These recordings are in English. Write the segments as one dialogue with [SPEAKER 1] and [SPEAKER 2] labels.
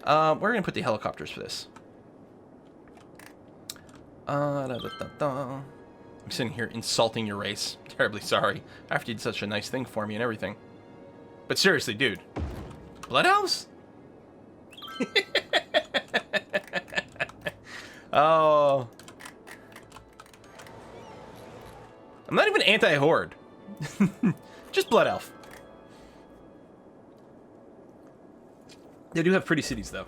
[SPEAKER 1] We're going to put the helicopters for this. I'm sitting here insulting your race. Terribly sorry. After you did such a nice thing for me and everything. But seriously, dude. Blood elves? Oh. I'm not even anti-horde. Just blood elf. They do have pretty cities, though.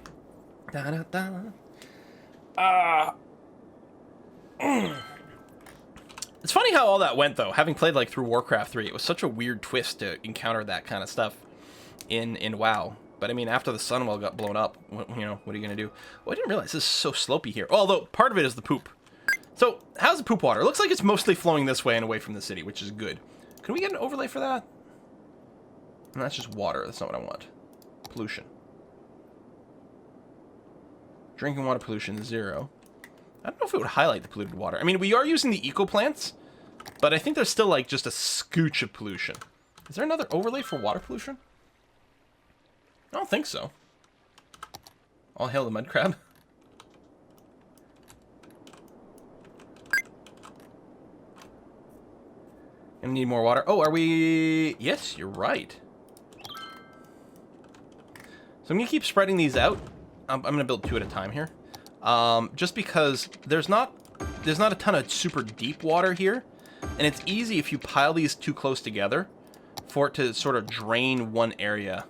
[SPEAKER 1] It's funny how all that went, though. Having played like through Warcraft 3, it was such a weird twist to encounter that kind of stuff in WoW. But I mean, after the Sunwell got blown up, what are you gonna do? Well, I didn't realize this is so slopey here. Although part of it is the poop. So how's the poop water? It looks like it's mostly flowing this way and away from the city, which is good. Can we get an overlay for that? And that's just water. That's not what I want. Pollution. Drinking water pollution is 0. I don't know if it would highlight the polluted water. I mean, we are using the eco plants, but I think there's still like just a scooch of pollution. Is there another overlay for water pollution? I don't think so. All hail the mud crab. And need more water. Oh, are we... Yes, you're right. So I'm going to keep spreading these out. I'm going to build 2 at a time here. Just because there's not a ton of super deep water here. And it's easy if you pile these too close together for it to sort of drain one area.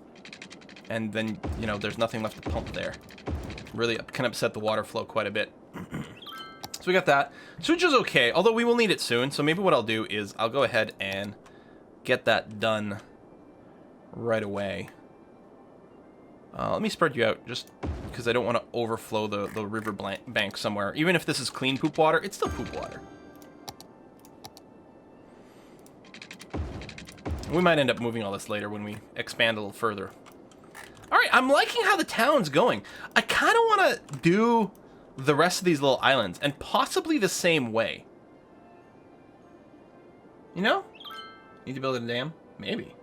[SPEAKER 1] And then, you know, there's nothing left to pump there. Really can upset the water flow quite a bit. So we got that. Sewage is okay, although we will need it soon. So maybe what I'll do is I'll go ahead and get that done right away. Let me spread you out just because I don't want to overflow the river bank somewhere. Even if this is clean poop water, it's still poop water. We might end up moving all this later when we expand a little further. All right, I'm liking how the town's going. I kind of want to do the rest of these little islands, and possibly the same way. You know? Need to build a dam? Maybe.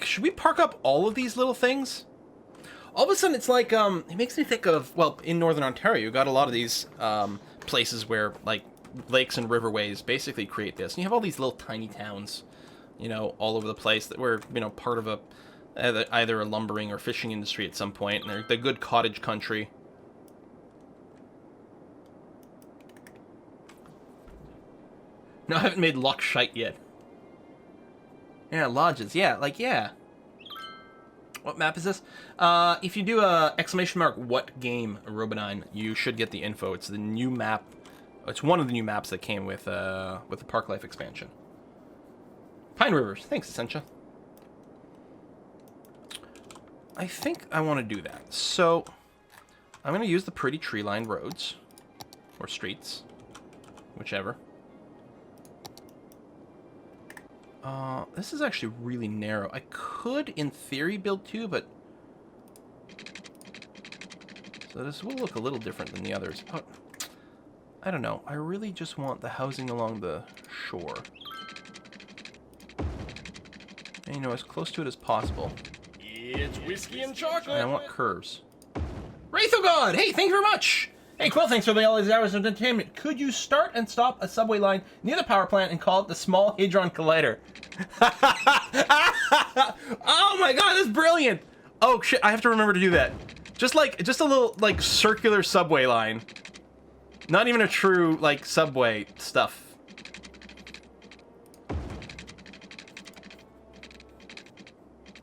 [SPEAKER 1] Should we park up all of these little things? All of a sudden, it's like, it makes me think of, well, in Northern Ontario, you got a lot of these places where, like, lakes and riverways basically create this. And you have all these little tiny towns, you know, all over the place that were, you know, part of either a lumbering or fishing industry at some point, and they're good cottage country. No, I haven't made luck shite yet. Yeah, lodges. Yeah, like, yeah. What map is this? If you do a exclamation mark what game Robinine, you should get the info. It's the new map. It's one of the new maps that came with the Parklife expansion. Pine Rivers. Thanks, Essentia. I think I want to do that. So, I'm going to use the pretty tree-lined roads. Or streets. Whichever. This is actually really narrow. I could, in theory, build 2, but... So this will look a little different than the others. Oh, I don't know. I really just want the housing along the shore. And, you know, as close to it as possible.
[SPEAKER 2] It's whiskey and chocolate.
[SPEAKER 1] And I want curves. Wraithogod! Hey, thank you very much! Hey, Quill, thanks for all these hours of entertainment. Could you start and stop a subway line near the power plant and call it the Small Hadron Collider? Oh my god, that's brilliant! Oh shit, I have to remember to do that. Just a little, like, circular subway line. Not even a true, like, subway stuff.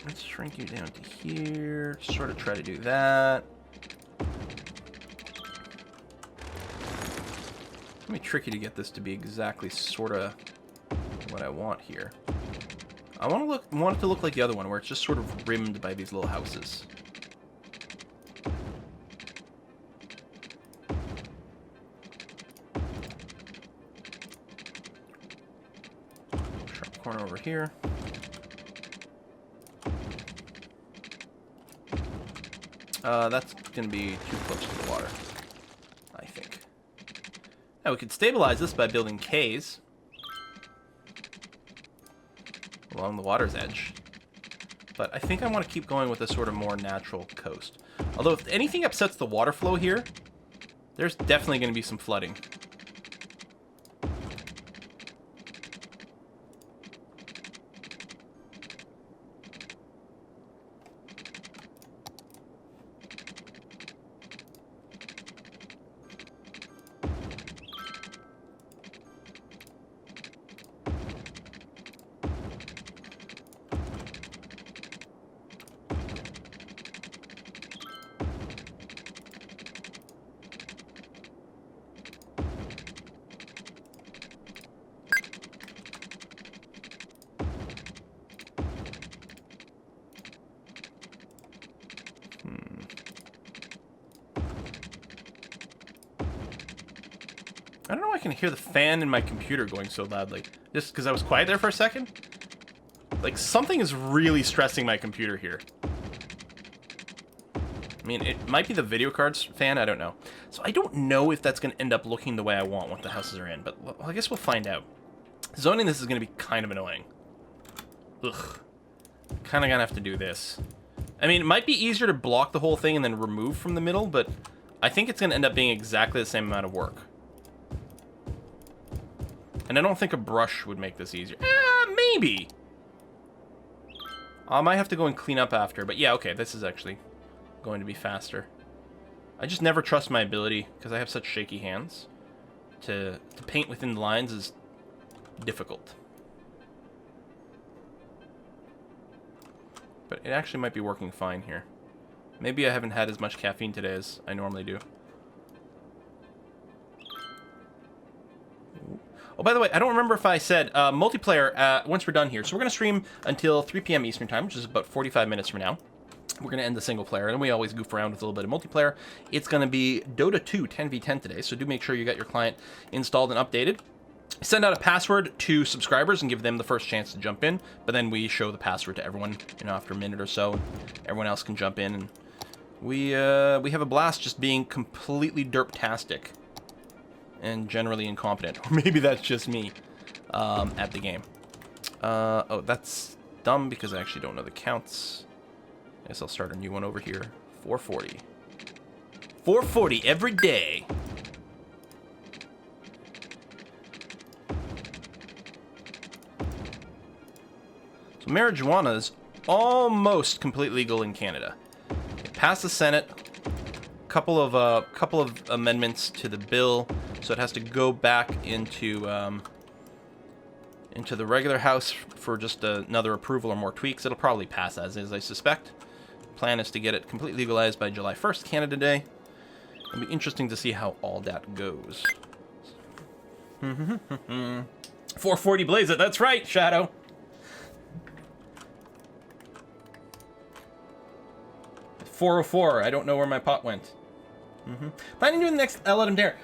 [SPEAKER 1] Let's shrink you down to here. Sort of try to do that. It's gonna be tricky to get this to be exactly sort of what I want here. I want it to look like the other one, where it's just sort of rimmed by these little houses. Sharp corner over here. That's gonna be too close to the water, I think. Now we could stabilize this by building Ks along the water's edge. But I think I want to keep going with a sort of more natural coast. Although if anything upsets the water flow here, there's definitely going to be some flooding. I don't know why I can hear the fan in my computer going so loudly. Just because I was quiet there for a second? Like, something is really stressing my computer here. I mean, it might be the video card's fan, I don't know. So I don't know if that's going to end up looking the way I want once the houses are in, but well, I guess we'll find out. Zoning this is going to be kind of annoying. Ugh. Kind of going to have to do this. I mean, it might be easier to block the whole thing and then remove from the middle, but I think it's going to end up being exactly the same amount of work. And I don't think a brush would make this easier. Maybe. I might have to go and clean up after, but yeah, okay, this is actually going to be faster. I just never trust my ability, because I have such shaky hands. To paint within the lines is difficult. But it actually might be working fine here. Maybe I haven't had as much caffeine today as I normally do. Oh, by the way, I don't remember if I said multiplayer once we're done here. So we're going to stream until 3 p.m. Eastern Time, which is about 45 minutes from now. We're going to end the single player, and we always goof around with a little bit of multiplayer. It's going to be Dota 2 10v10 today, so do make sure you got your client installed and updated. Send out a password to subscribers and give them the first chance to jump in, but then we show the password to everyone, you know, after a minute or so. Everyone else can jump in, and we have a blast just being completely derptastic and generally incompetent. Or maybe that's just me at the game. Oh, that's dumb because I actually don't know the counts. I guess I'll start a new one over here. 440. 440 every day. So marijuana is almost completely legal in Canada. It passed the Senate. Couple of amendments to the bill, so it has to go back into the regular House for just another approval or more tweaks. It'll probably pass as is, I suspect. Plan is to get it completely legalized by July 1st, Canada Day. It'll be interesting to see how all that goes. 440 blaze it, that's right, Shadow. $404, I don't know where my pot went. Planning to do the next Let 'em Dare.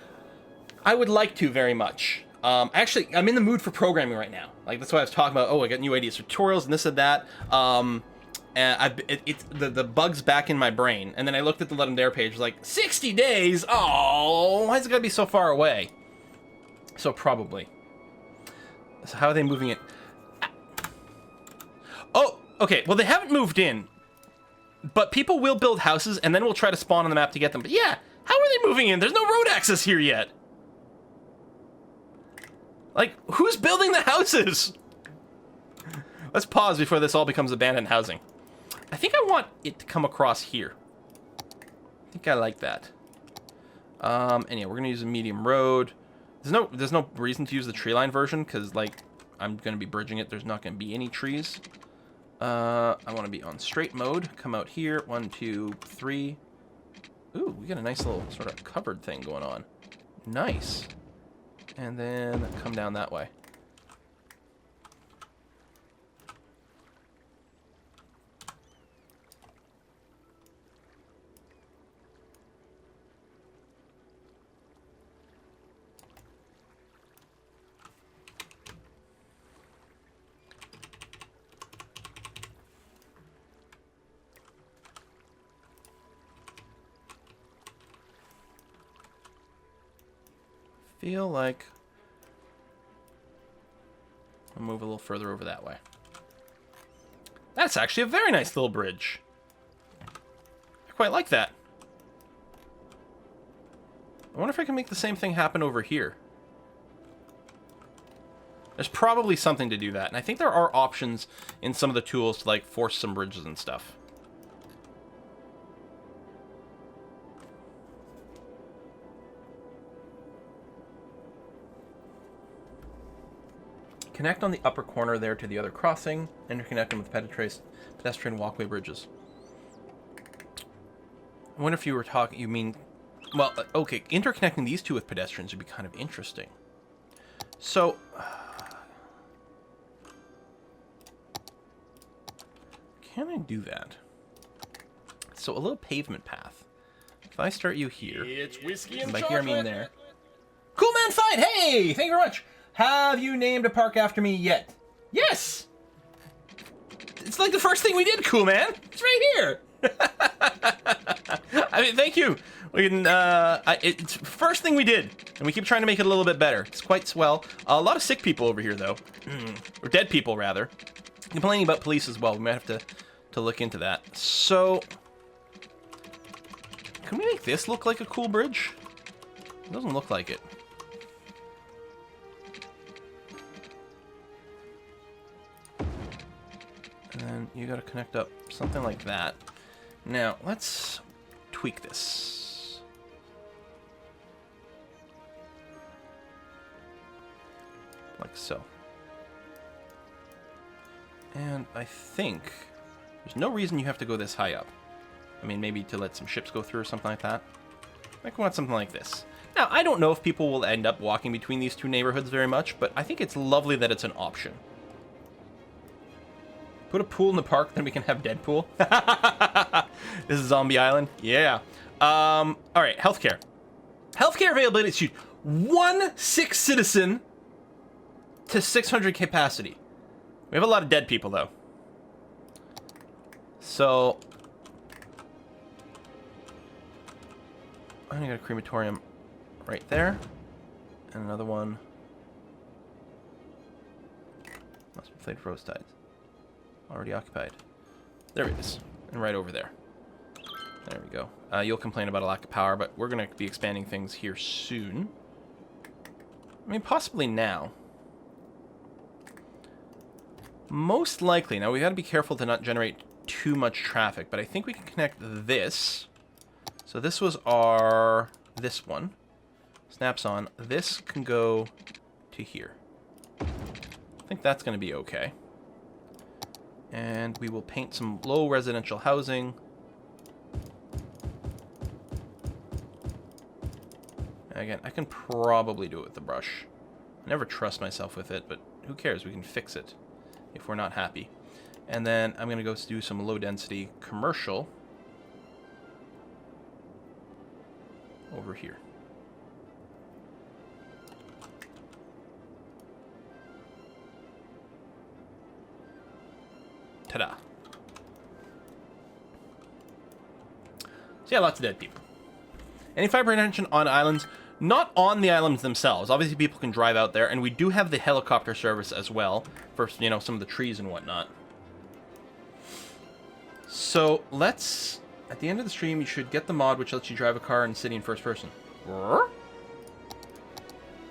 [SPEAKER 1] I would like to very much. Actually, I'm in the mood for programming right now. Like, that's why I was talking about, oh, I got new ideas for tutorials and this and that. And the bug's back in my brain. And then I looked at the Let 'em Dare page, like, 60 days? Oh, why is it gotta be so far away? So probably. So how are they moving it? Oh, okay, well, they haven't moved in. But people will build houses, and then we'll try to spawn on the map to get them. But yeah, how are they moving in? There's no road access here yet. Like, who's building the houses? Let's pause before this all becomes abandoned housing. I think I want it to come across here. I think I like that. And yeah, we're gonna use a medium road. There's no reason to use the tree line version, because, like, I'm gonna be bridging it. There's not gonna be any trees. I want to be on straight mode. Come out here. 1, 2, 3. Ooh, we got a nice little sort of covered thing going on. Nice. And then come down that way. Feel like I'll move a little further over that way. That's actually a very nice little bridge. I quite like that. I wonder if I can make the same thing happen over here. There's probably something to do that. And I think there are options in some of the tools to, like, force some bridges and stuff. Connect on the upper corner there to the other crossing. Interconnect them with pedestrian walkway bridges. I wonder if you were talking... You mean... Well, okay. Interconnecting these two with pedestrians would be kind of interesting. So... Can I do that? So a little pavement path. If I start you here...
[SPEAKER 2] It's whiskey and
[SPEAKER 1] by
[SPEAKER 2] chocolate.
[SPEAKER 1] here I mean there. Cool Man Fight! Hey! Thank you very much! Have you named a park after me yet? Yes! It's like the first thing we did, Cool Man. It's right here. I mean, thank you. We can, it's first thing we did, and we keep trying to make it a little bit better. It's quite swell. A lot of sick people over here, though. Or dead people, rather. Complaining about police as well. We might have to look into that. So, can we make this look like a cool bridge? It doesn't look like it. And then you gotta connect up something like that. Now, let's tweak this. Like so. And I think there's no reason you have to go this high up. I mean, maybe to let some ships go through or something like that. I want something like this. Now, I don't know if people will end up walking between these two neighborhoods very much, but I think it's lovely that it's an option. Put a pool in the park, then we can have Deadpool. This is Zombie Island. Yeah. All right, healthcare. Healthcare availability is huge. 1 sick citizen to 600 capacity. We have a lot of dead people, though. So, I got a crematorium right there. And another one. Must be played for rose tides. Already occupied. There it is. And right over there. There we go. You'll complain about a lack of power, but we're going to be expanding things here soon. I mean, possibly now. Most likely. Now, we've got to be careful to not generate too much traffic, but I think we can connect this. So this was our... this one. Snaps on. This can go to here. I think that's going to be okay. And we will paint some low residential housing. Again, I can probably do it with the brush. I never trust myself with it, but who cares? We can fix it if we're not happy. And then I'm going to go do some low density commercial over here. Ta-da. So yeah, lots of dead people. Any fire prevention on islands? Not on the islands themselves. Obviously, people can drive out there, and we do have the helicopter service as well for, you know, some of the trees and whatnot. So let's, at the end of the stream, you should get the mod which lets you drive a car in city in first person.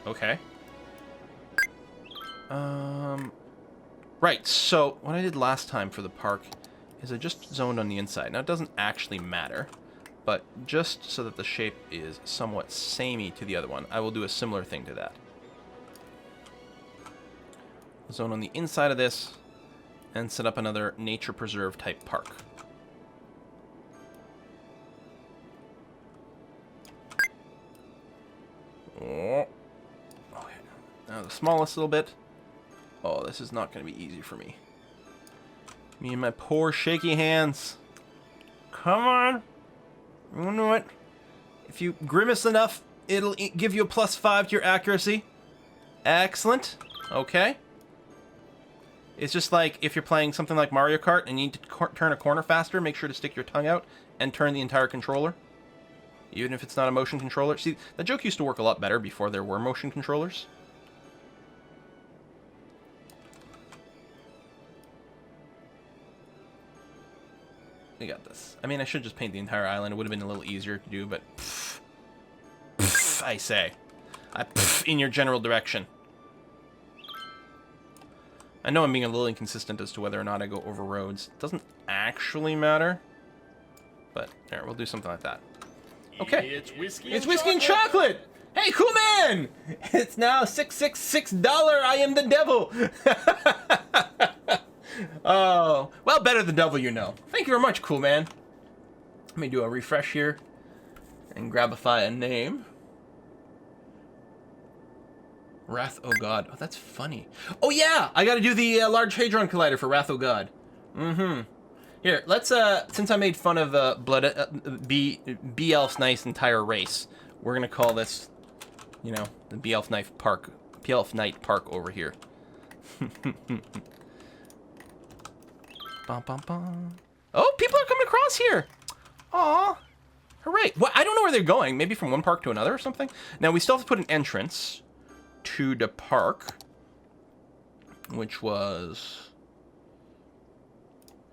[SPEAKER 1] Okay. Right, so what I did last time for the park is I just zoned on the inside. Now, it doesn't actually matter, but just so that the shape is somewhat samey to the other one, I will do a similar thing to that. Zone on the inside of this, and set up another nature preserve type park. Oh. Okay. Now the smallest little bit. Oh, this is not going to be easy for me. Me and my poor shaky hands. Come on. You know what? If you grimace enough, it'll give you a +5 to your accuracy. Excellent. Okay. It's just like if you're playing something like Mario Kart and you need to turn a corner faster, make sure to stick your tongue out and turn the entire controller. Even if it's not a motion controller. See, that joke used to work a lot better before there were motion controllers. We got this. I mean, I should just paint the entire island. It would have been a little easier to do, but I say. In your general direction. I know I'm being a little inconsistent as to whether or not I go over roads. It doesn't actually matter. But, there, we'll do something like that. Okay.
[SPEAKER 2] It's whiskey
[SPEAKER 1] And chocolate! Hey, cool man! It's now $666. I am the devil! Oh, well, better the devil you know. Thank you very much, cool man. Let me do a refresh here. And grabify a name. Wrath, oh god. Oh, that's funny. Oh yeah, I gotta do the Large Hadron Collider for Wrath, oh god. Mm-hmm. Here, let's, since I made fun of, B Elf's nice entire race, we're gonna call this, you know, the B Elf Knight Park over here. Bum, bum, bum. Oh, people are coming across here! Aw. Hooray. Well, I don't know where they're going. Maybe from one park to another or something? Now, we still have to put an entrance to the park, which was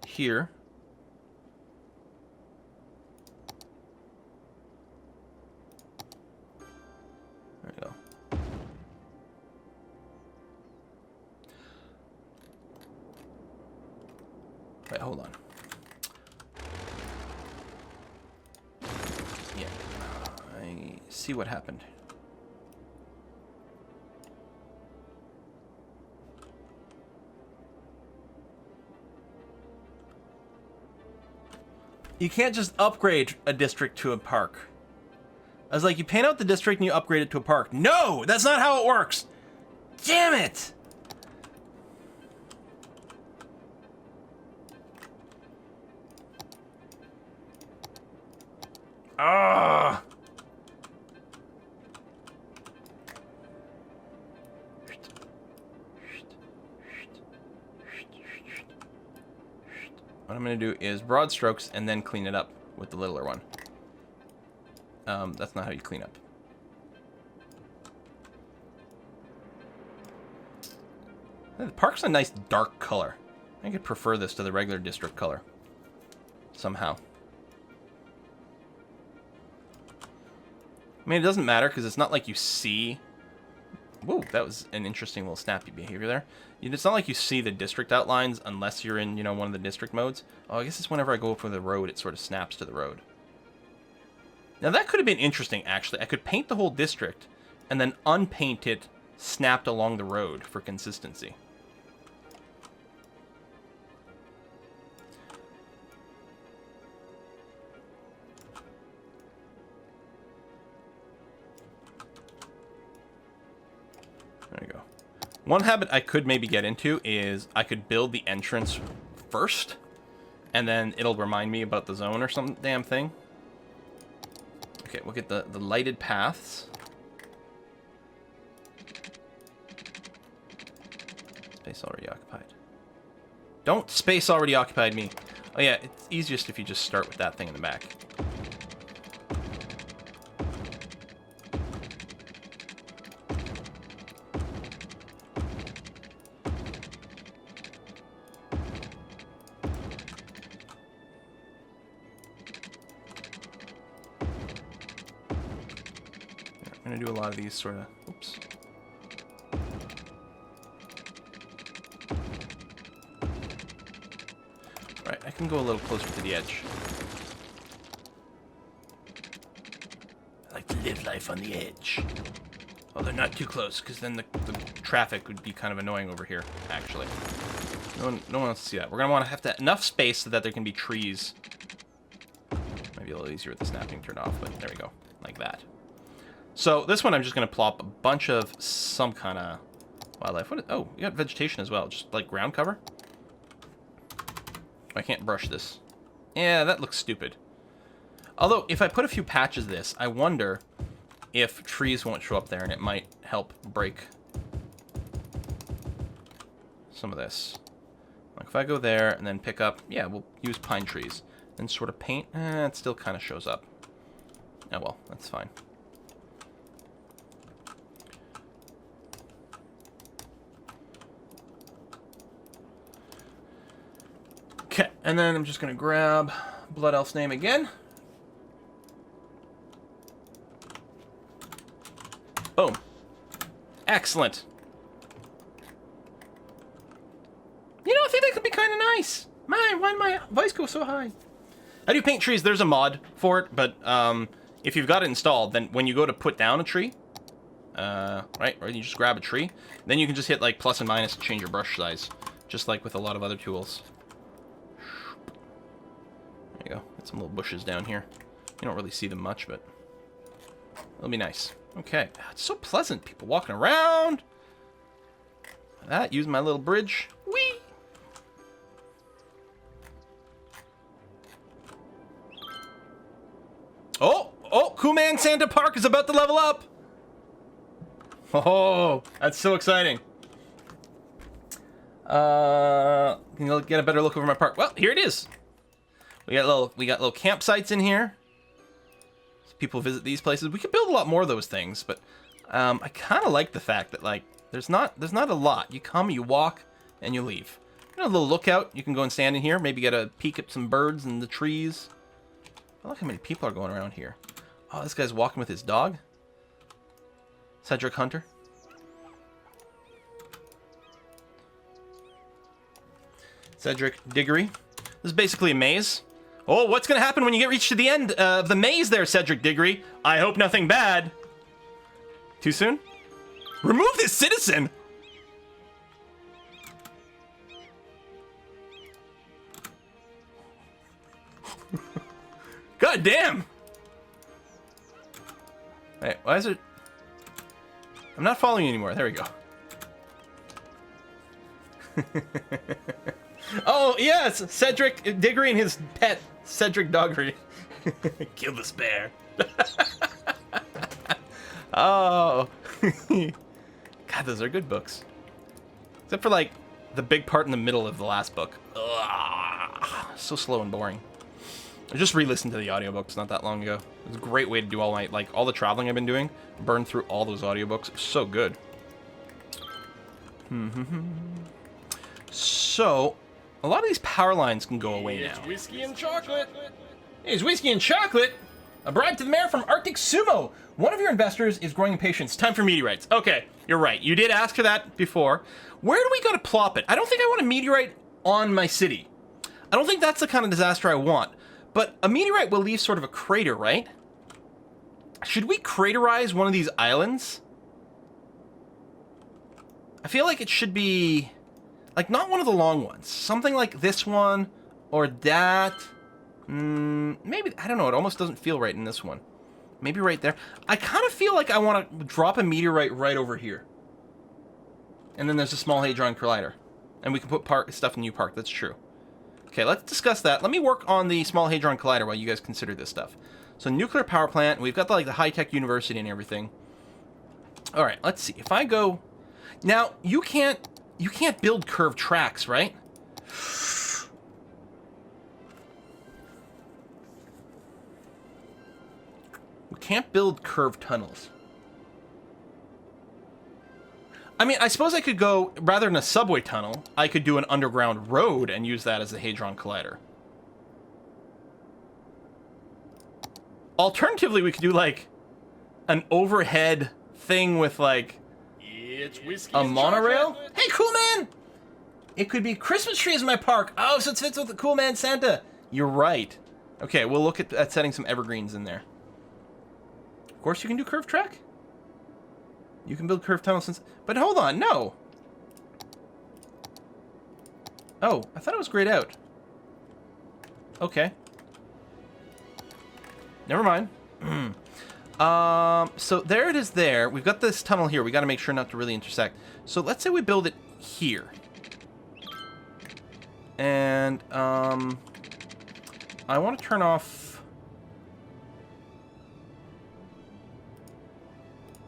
[SPEAKER 1] here. There we go. Wait, hold on. Yeah. I see what happened. You can't just upgrade a district to a park. I was like, you paint out the district and you upgrade it to a park. No! That's not how it works! Damn it! Ah! What I'm going to do is broad strokes and then clean it up with the littler one. That's not how you clean up. The park's a nice dark color. I could prefer this to the regular district color. Somehow. I mean, it doesn't matter because it's not like you see... Whoa, that was an interesting little snappy behavior there. It's not like you see the district outlines unless you're in, you know, one of the district modes. Oh, I guess it's whenever I go for the road, it sort of snaps to the road. Now, that could have been interesting, actually. I could paint the whole district and then unpaint it snapped along the road for consistency. There you go. One habit I could maybe get into is I could build the entrance first, and then it'll remind me about the zone or some damn thing. Okay, we'll get the lighted paths. Space already occupied. Don't space already occupied me. Oh yeah, it's easiest if you just start with that thing in the back. I'm gonna do a lot of these sort of, oops. Right, I can go a little closer to the edge. I like to live life on the edge. Although not too close, because then the traffic would be kind of annoying over here, actually. No one wants to see that. We're gonna want to have enough space so that there can be trees. Might be a little easier with the snapping turned off, but there we go. Like that. So this one I'm just going to plop a bunch of some kind of wildlife. Oh, you got vegetation as well. Just like ground cover. I can't brush this. Yeah, that looks stupid. Although, if I put a few patches of this, I wonder if trees won't show up there and it might help break some of this. Like if I go there and then pick up, yeah, we'll use pine trees. Then sort of paint, it still kind of shows up. Oh well, that's fine. Okay, and then I'm just going to grab Blood Elf's name again. Boom. Excellent. You know, I think that could be kind of nice. Man, why did my voice go so high? How do you paint trees? There's a mod for it, but if you've got it installed, then when you go to put down a tree, right, or you just grab a tree, then you can just hit like plus and minus to change your brush size, just like with a lot of other tools. There you go. Got some little bushes down here. You don't really see them much, but it'll be nice. Okay, it's so pleasant. People walking around. That, using my little bridge. Whee! Oh, Cool Man Santa Park is about to level up. Oh, that's so exciting. Can you get a better look over my park? Well, here it is. We got little campsites in here. So people visit these places. We could build a lot more of those things, but I kind of like the fact that like there's not a lot. You come, you walk, and you leave. You know, a little lookout. You can go and stand in here. Maybe get a peek at some birds and the trees. I like how many people are going around here. Oh, this guy's walking with his dog. Cedric Hunter. Cedric Diggory. This is basically a maze. Oh, what's going to happen when you reach to the end of the maze there, Cedric Diggory? I hope nothing bad. Too soon? Remove this citizen! God damn! Wait, why is it... I'm not following you anymore. There we go. Oh, yes! Cedric Diggory and his pet, Cedric Doggery. Kill this bear. Oh. God, those are good books. Except for, like, the big part in the middle of the last book. Ugh, so slow and boring. I just re-listened to the audiobooks not that long ago. It was a great way to do all my, like, all the traveling I've been doing. Burn through all those audiobooks. It was so good. So, a lot of these power lines can go away now.
[SPEAKER 2] It's whiskey and chocolate.
[SPEAKER 1] It's whiskey and chocolate! A bribe to the mayor from Arctic Sumo! One of your investors is growing impatience. Time for meteorites. Okay, you're right. You did ask for that before. Where do we go to plop it? I don't think I want a meteorite on my city. I don't think that's the kind of disaster I want. But a meteorite will leave sort of a crater, right? Should we craterize one of these islands? I feel like it should be... like, not one of the long ones. Something like this one, or that. Maybe, I don't know, it almost doesn't feel right in this one. Maybe right there. I kind of feel like I want to drop a meteorite right over here. And then there's a Small Hadron Collider. And we can put stuff in New Park, that's true. Okay, let's discuss that. Let me work on the Small Hadron Collider while you guys consider this stuff. So, nuclear power plant, we've got the high-tech university and everything. Alright, let's see. If I go... Now, you can't build curved tracks, right? We can't build curved tunnels. I mean, I suppose I could go, rather than a subway tunnel, I could do an underground road and use that as the Hadron Collider. Alternatively, we could do, like, an overhead thing with, like...
[SPEAKER 2] It's whiskey
[SPEAKER 1] a
[SPEAKER 2] and
[SPEAKER 1] monorail?
[SPEAKER 2] chocolate.
[SPEAKER 1] Hey, Cool Man! It could be Christmas trees in my park. Oh, so it fits with the Cool Man Santa. You're right. Okay, we'll look at setting some evergreens in there. Of course, you can do curved track. You can build curved tunnels since... But hold on, no. Oh, I thought it was grayed out. Okay. Never mind. So there it is there. We've got this tunnel here. We got to make sure not to really intersect. So let's say we build it here. And, I want to turn off